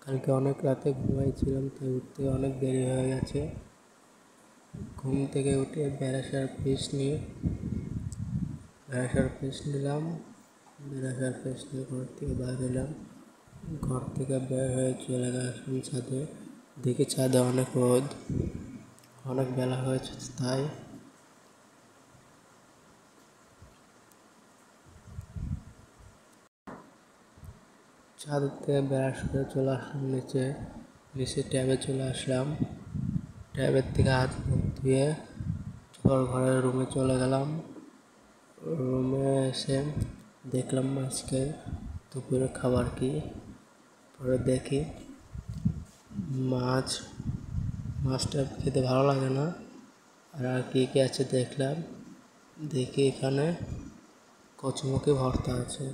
কালকে অনেক রাতে ঘুমাইছিলাম, তাই উঠতে অনেক দেরি হয়ে গেছে। ঘুম থেকে উঠে ব্রাশার পেস্ট নিলাম। ব্রাশার পেস্ট নিয়ে ঘর থেকে বাইর হলাম। ঘর থেকে বের হয়ে চলে গেলাম ছাদে। দেখি ছাদে অনেক রোদ, অনেক বেলা হয়েছে, তাই ছাদ থেকে ব্রাশ করে চলে আসলাম নিচে ট্যাবে চলে আসলাম। ট্যাবের থেকে হাত মুখ ধুয়ে ঘরের রুমে চলে গেলাম। রুমে এসে দেখলাম আজকে দুপুরে খাবার কি। পরে দেখি মাছটা খেতে ভালো লাগে না। আর কি আছে দেখলাম, দেখি এখানে কচুমুখী ভর্তা আছে।